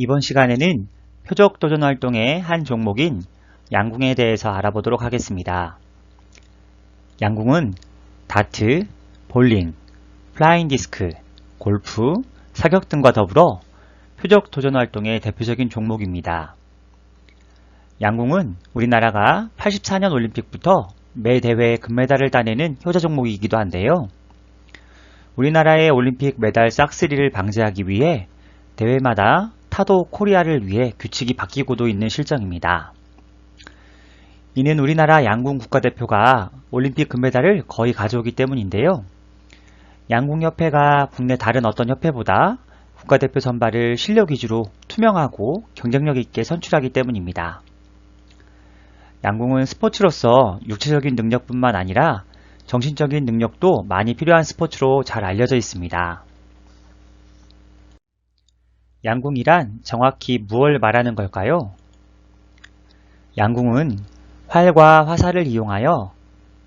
이번 시간에는 표적 도전 활동의 한 종목인 양궁에 대해서 알아보도록 하겠습니다. 양궁은 다트, 볼링, 플라잉 디스크, 골프, 사격 등과 더불어 표적 도전 활동의 대표적인 종목입니다. 양궁은 우리나라가 84년 올림픽부터 매 대회에 금메달을 따내는 효자 종목이기도 한데요. 우리나라의 올림픽 메달 싹쓸이를 방지하기 위해 대회마다 타도 코리아를 위해 규칙이 바뀌고도 있는 실정입니다. 이는 우리나라 양궁 국가대표가 올림픽 금메달을 거의 가져오기 때문인데요. 양궁협회가 국내 다른 어떤 협회보다 국가대표 선발을 실력 위주로 투명하고 경쟁력 있게 선출하기 때문입니다. 양궁은 스포츠로서 육체적인 능력뿐만 아니라 정신적인 능력도 많이 필요한 스포츠로 잘 알려져 있습니다. 양궁이란 정확히 무엇을 말하는 걸까요? 양궁은 활과 화살을 이용하여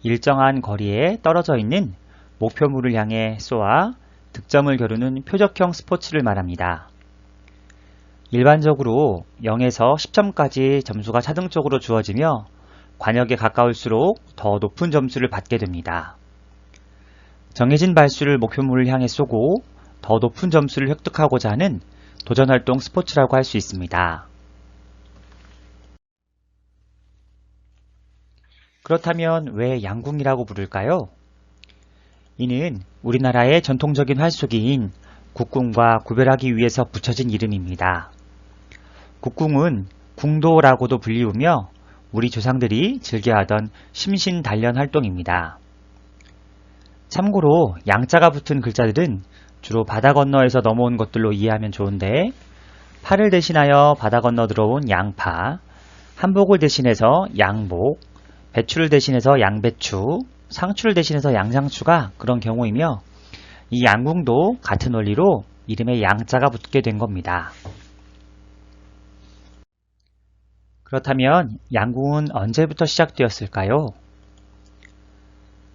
일정한 거리에 떨어져 있는 목표물을 향해 쏘아 득점을 겨루는 표적형 스포츠를 말합니다. 일반적으로 0에서 10점까지 점수가 차등적으로 주어지며 관역에 가까울수록 더 높은 점수를 받게 됩니다. 정해진 발수를 목표물을 향해 쏘고 더 높은 점수를 획득하고자 하는 도전활동 스포츠라고 할 수 있습니다. 그렇다면 왜 양궁이라고 부를까요? 이는 우리나라의 전통적인 활쏘기인 국궁과 구별하기 위해서 붙여진 이름입니다. 국궁은 궁도라고도 불리우며 우리 조상들이 즐겨하던 심신단련 활동입니다. 참고로 양자가 붙은 글자들은 주로 바다 건너에서 넘어온 것들로 이해하면 좋은데, 파를 대신하여 바다 건너 들어온 양파, 한복을 대신해서 양복, 배추를 대신해서 양배추, 상추를 대신해서 양상추가 그런 경우이며, 이 양궁도 같은 원리로 이름에 양자가 붙게 된 겁니다. 그렇다면 양궁은 언제부터 시작되었을까요?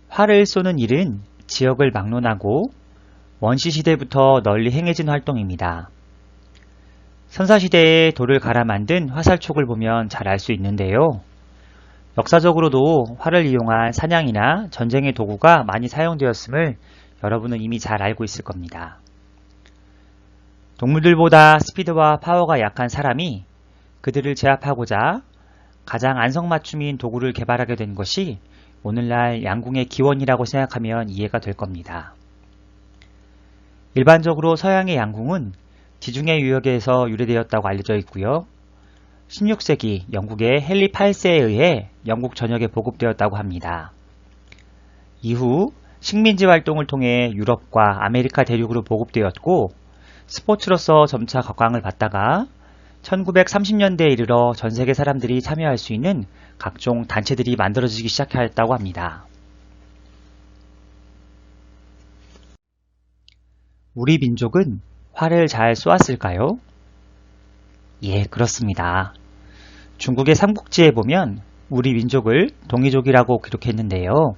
활을 쏘는 일은 지역을 막론하고 원시시대부터 널리 행해진 활동입니다. 선사시대에 돌을 갈아 만든 화살촉을 보면 잘 알 수 있는데요. 역사적으로도 활을 이용한 사냥이나 전쟁의 도구가 많이 사용되었음을 여러분은 이미 잘 알고 있을 겁니다. 동물들보다 스피드와 파워가 약한 사람이 그들을 제압하고자 가장 안성맞춤인 도구를 개발하게 된 것이 오늘날 양궁의 기원이라고 생각하면 이해가 될 겁니다. 일반적으로 서양의 양궁은 지중해 유역에서 유래되었다고 알려져 있고요. 16세기 영국의 헨리 8세에 의해 영국 전역에 보급되었다고 합니다. 이후 식민지 활동을 통해 유럽과 아메리카 대륙으로 보급되었고, 스포츠로서 점차 각광을 받다가 1930년대에 이르러 전세계 사람들이 참여할 수 있는 각종 단체들이 만들어지기 시작하였다고 합니다. 우리 민족은 활을 잘 쏘았을까요? 예, 그렇습니다. 중국의 삼국지에 보면 우리 민족을 동이족이라고 기록했는데요.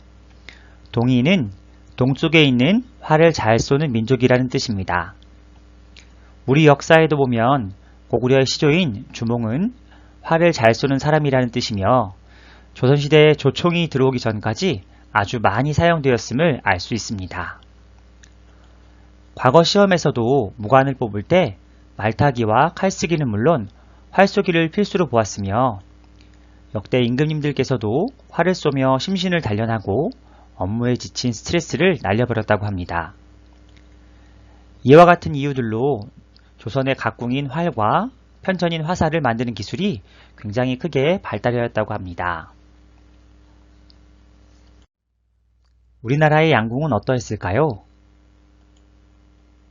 동이는 동쪽에 있는 활을 잘 쏘는 민족이라는 뜻입니다. 우리 역사에도 보면 고구려의 시조인 주몽은 활을 잘 쏘는 사람이라는 뜻이며, 조선시대에 조총이 들어오기 전까지 아주 많이 사용되었음을 알 수 있습니다. 과거 시험에서도 무관을 뽑을 때 말타기와 칼쓰기는 물론 활쏘기를 필수로 보았으며, 역대 임금님들께서도 활을 쏘며 심신을 단련하고 업무에 지친 스트레스를 날려버렸다고 합니다. 이와 같은 이유들로 조선의 각궁인 활과 편전인 화살을 만드는 기술이 굉장히 크게 발달하였다고 합니다. 우리나라의 양궁은 어떠했을까요?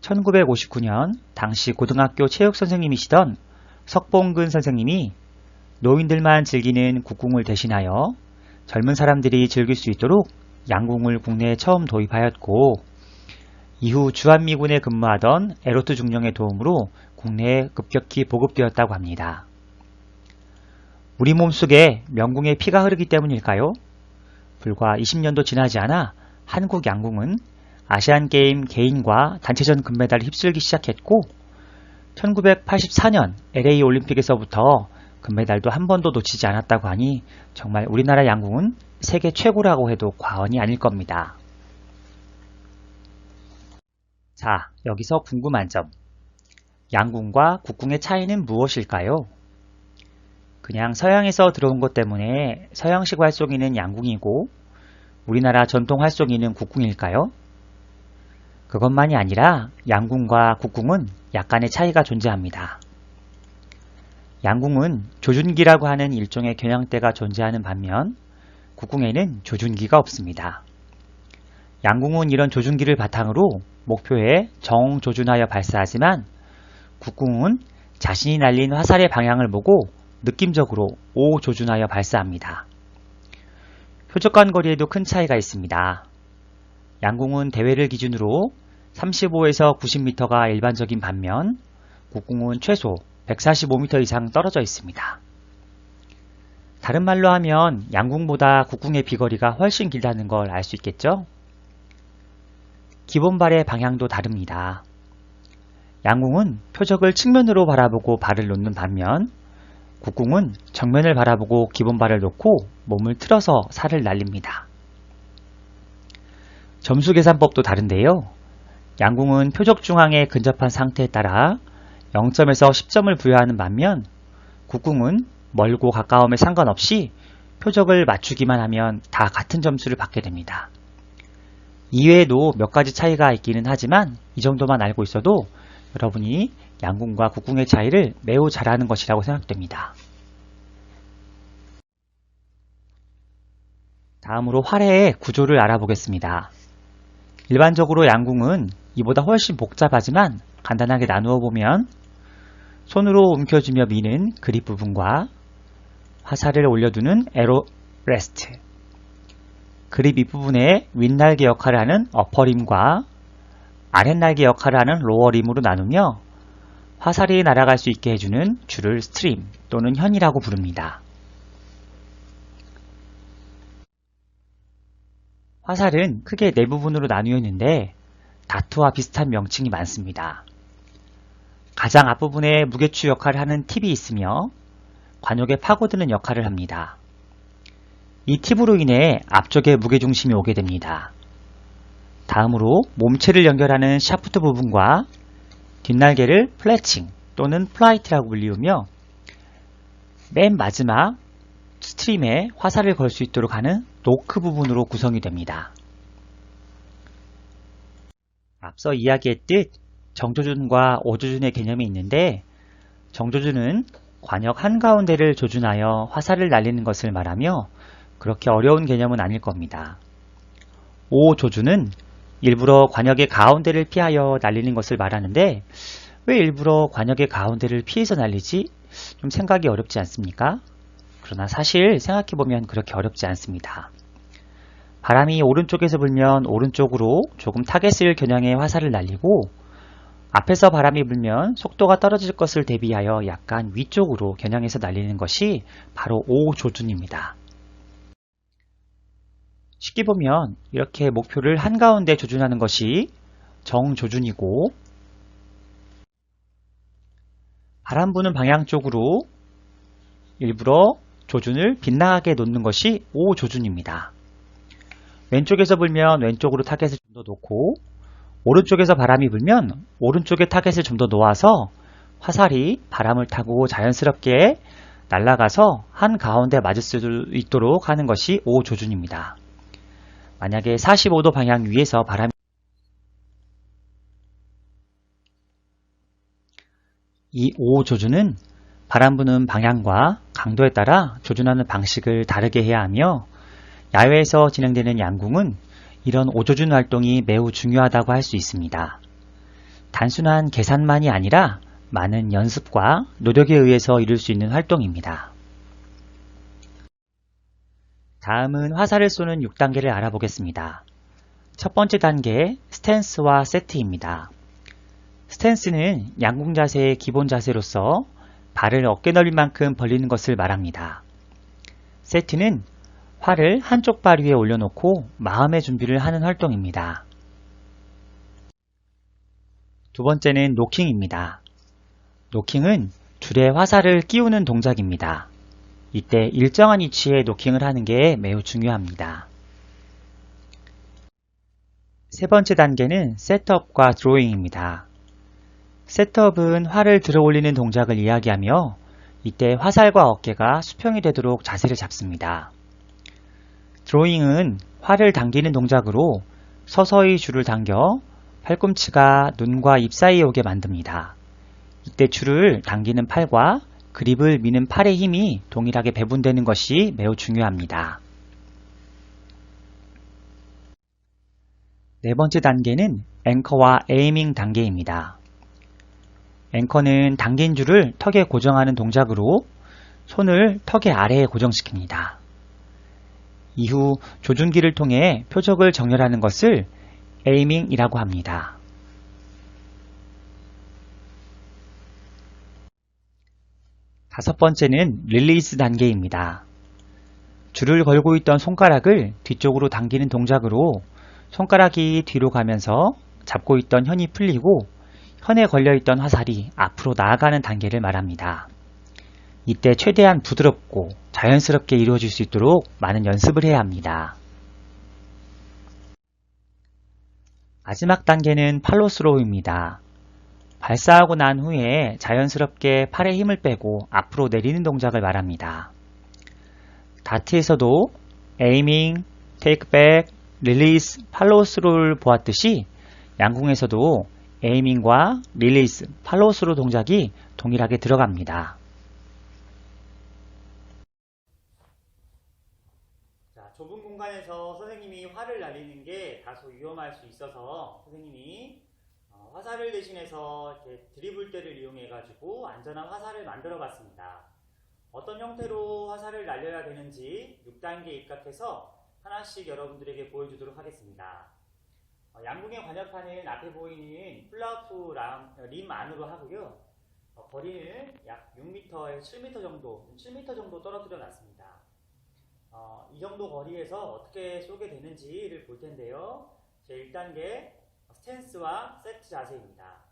1959년 당시 고등학교 체육선생님이시던 석봉근 선생님이 노인들만 즐기는 국궁을 대신하여 젊은 사람들이 즐길 수 있도록 양궁을 국내에 처음 도입하였고, 이후 주한미군에 근무하던 에로트 중령의 도움으로 국내에 급격히 보급되었다고 합니다. 우리 몸속에 명궁의 피가 흐르기 때문일까요? 불과 20년도 지나지 않아 한국 양궁은 아시안게임 개인과 단체전 금메달을 휩쓸기 시작했고, 1984년 LA 올림픽에서부터 금메달도 한 번도 놓치지 않았다고 하니 정말 우리나라 양궁은 세계 최고라고 해도 과언이 아닐 겁니다. 자, 여기서 궁금한 점. 양궁과 국궁의 차이는 무엇일까요? 그냥 서양에서 들어온 것 때문에 서양식 활쏘기는 양궁이고 우리나라 전통 활쏘기는 국궁일까요? 그것만이 아니라 양궁과 국궁은 약간의 차이가 존재합니다. 양궁은 조준기라고 하는 일종의 겨냥대가 존재하는 반면 국궁에는 조준기가 없습니다. 양궁은 이런 조준기를 바탕으로 목표에 정조준하여 발사하지만 국궁은 자신이 날린 화살의 방향을 보고 느낌적으로 오조준하여 발사합니다. 표적간 거리에도 큰 차이가 있습니다. 양궁은 대회를 기준으로 35에서 90m가 일반적인 반면 국궁은 최소 145m 이상 떨어져 있습니다. 다른 말로 하면 양궁보다 국궁의 비거리가 훨씬 길다는 걸 알 수 있겠죠? 기본발의 방향도 다릅니다. 양궁은 표적을 측면으로 바라보고 발을 놓는 반면 국궁은 정면을 바라보고 기본발을 놓고 몸을 틀어서 살을 날립니다. 점수 계산법도 다른데요. 양궁은 표적 중앙에 근접한 상태에 따라 0점에서 10점을 부여하는 반면 국궁은 멀고 가까움에 상관없이 표적을 맞추기만 하면 다 같은 점수를 받게 됩니다. 이외에도 몇 가지 차이가 있기는 하지만 이 정도만 알고 있어도 여러분이 양궁과 국궁의 차이를 매우 잘 아는 것이라고 생각됩니다. 다음으로 활의 구조를 알아보겠습니다. 일반적으로 양궁은 이보다 훨씬 복잡하지만 간단하게 나누어 보면 손으로 움켜쥐며 미는 그립 부분과 화살을 올려두는 에로 레스트, 그립 윗부분에 윗날개 역할을 하는 어퍼림과 아랫날개 역할을 하는 로어림으로 나누며 화살이 날아갈 수 있게 해주는 줄을 스트림 또는 현이라고 부릅니다. 화살은 크게 네 부분으로 나뉘어 있는데 다트와 비슷한 명칭이 많습니다. 가장 앞부분에 무게추 역할을 하는 팁이 있으며 관역에 파고드는 역할을 합니다. 이 팁으로 인해 앞쪽에 무게중심이 오게 됩니다. 다음으로 몸체를 연결하는 샤프트 부분과 뒷날개를 플래칭 또는 플라이트라고 불리우며 맨 마지막 스트림에 화살을 걸 수 있도록 하는 노크 부분으로 구성이 됩니다. 앞서 이야기했듯 정조준과 오조준의 개념이 있는데 정조준은 관역 한가운데를 조준하여 화살을 날리는 것을 말하며 그렇게 어려운 개념은 아닐 겁니다. 오조준은 일부러 관역의 가운데를 피하여 날리는 것을 말하는데 왜 일부러 관역의 가운데를 피해서 날리지? 좀 생각이 어렵지 않습니까? 그러나 사실 생각해보면 그렇게 어렵지 않습니다. 바람이 오른쪽에서 불면 오른쪽으로 조금 타겟을 겨냥해 화살을 날리고 앞에서 바람이 불면 속도가 떨어질 것을 대비하여 약간 위쪽으로 겨냥해서 날리는 것이 바로 오조준입니다. 쉽게 보면 이렇게 목표를 한가운데 조준하는 것이 정조준이고 바람 부는 방향 쪽으로 일부러 조준을 빗나가게 놓는 것이 오조준입니다. 왼쪽에서 불면 왼쪽으로 타겟을 좀 더 놓고 오른쪽에서 바람이 불면 오른쪽에 타겟을 좀 더 놓아서 화살이 바람을 타고 자연스럽게 날아가서 한가운데 맞을 수 있도록 하는 것이 오조준입니다. 만약에 45도 방향 위에서 바람이 이 오조준은 바람 부는 방향과 강도에 따라 조준하는 방식을 다르게 해야 하며 야외에서 진행되는 양궁은 이런 오조준 활동이 매우 중요하다고 할 수 있습니다. 단순한 계산만이 아니라 많은 연습과 노력에 의해서 이룰 수 있는 활동입니다. 다음은 화살을 쏘는 6단계를 알아보겠습니다. 첫 번째 단계, 스탠스와 세트입니다. 스탠스는 양궁 자세의 기본 자세로서 발을 어깨 넓이만큼 벌리는 것을 말합니다. 세트는 활을 한쪽 발 위에 올려놓고 마음의 준비를 하는 활동입니다. 두 번째는 노킹입니다. 노킹은 줄에 화살을 끼우는 동작입니다. 이때 일정한 위치에 노킹을 하는 게 매우 중요합니다. 세 번째 단계는 셋업과 드로잉입니다. 셋업은 활을 들어 올리는 동작을 이야기하며 이때 화살과 어깨가 수평이 되도록 자세를 잡습니다. 드로잉은 활을 당기는 동작으로 서서히 줄을 당겨 팔꿈치가 눈과 입 사이에 오게 만듭니다. 이때 줄을 당기는 팔과 그립을 미는 팔의 힘이 동일하게 배분되는 것이 매우 중요합니다. 네 번째 단계는 앵커와 에이밍 단계입니다. 앵커는 당긴 줄을 턱에 고정하는 동작으로 손을 턱의 아래에 고정시킵니다. 이후 조준기를 통해 표적을 정렬하는 것을 에이밍이라고 합니다. 다섯 번째는 릴리스 단계입니다. 줄을 걸고 있던 손가락을 뒤쪽으로 당기는 동작으로 손가락이 뒤로 가면서 잡고 있던 현이 풀리고 현에 걸려있던 화살이 앞으로 나아가는 단계를 말합니다. 이때 최대한 부드럽고 자연스럽게 이루어질 수 있도록 많은 연습을 해야 합니다. 마지막 단계는 팔로스로우입니다. 발사하고 난 후에 자연스럽게 팔에 힘을 빼고 앞으로 내리는 동작을 말합니다. 다트에서도 에이밍, 테이크백, 릴리스, 팔로스로우를 보았듯이 양궁에서도 에이밍과 릴리스, 팔로스로우 동작이 동일하게 들어갑니다. 자, 좁은 공간에서 선생님이 활을 날리는 게 다소 위험할 수 있어서 선생님이 화살을 대신해서 이렇게 드리블대를 이용해 가지고 안전한 화살을 만들어 봤습니다. 어떤 형태로 화살을 날려야 되는지 6단계 입각해서 하나씩 여러분들에게 보여주도록 하겠습니다. 양궁에 관역하는 앞에 보이는 플라우프 림 안으로 하고요. 거리는 약 6m에서 7m 정도, 7m 정도 떨어뜨려 놨습니다. 이 정도 거리에서 어떻게 쏘게 되는지를 볼 텐데요. 제1단계 스탠스와 세트 자세입니다.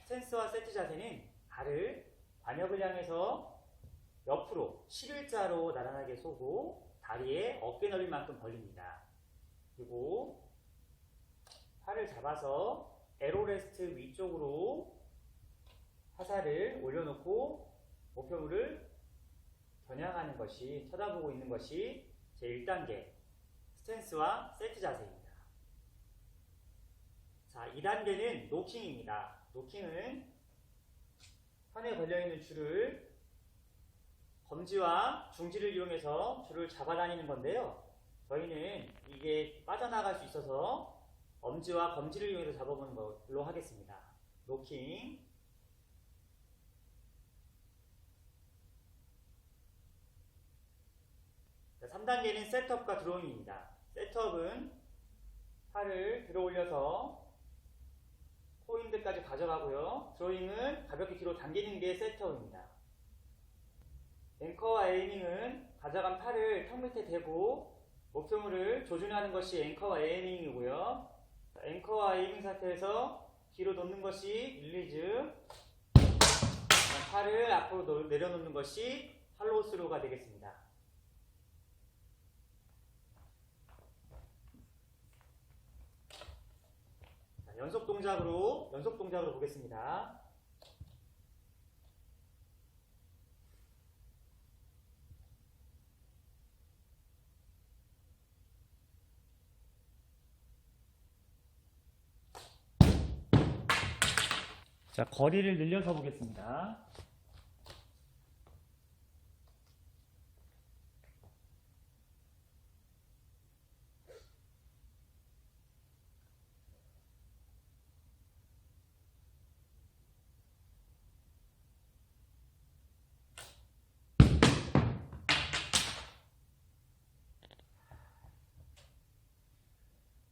스탠스와 세트 자세는 발을 관역을 향해서 옆으로 11자로 나란하게 쏘고 다리에 어깨 넓이만큼 벌립니다. 그리고 팔을 잡아서 에로레스트 위쪽으로 화살을 올려놓고 목표물을 겨냥하는 것이, 쳐다보고 있는 것이 제1단계 스탠스와 세트 자세입니다. 자, 2단계는 노킹입니다. 노킹은 판에 걸려있는 줄을 검지와 중지를 이용해서 줄을 잡아다니는 건데요. 저희는 이게 빠져나갈 수 있어서 엄지와 검지를 이용해서 잡아보는 걸로 하겠습니다. 노킹. 자, 3단계는 셋업과 드로잉입니다. 셋업은 팔을 들어 올려서 포인트까지 가져가고요. 드로잉은 가볍게 뒤로 당기는 게 셋업입니다. 앵커와 에이밍은 가져간 팔을 턱 밑에 대고 목표물을 조준하는 것이 앵커와 에이밍이고요. 앵커와 에이밍 상태에서 뒤로 놓는 것이 릴리즈, 팔을 앞으로 내려놓는 것이 팔로우스루가 되겠습니다. 자, 연속 동작으로 보겠습니다. 자, 거리를 늘려서 보겠습니다.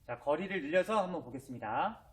자, 거리를 늘려서 한번 보겠습니다.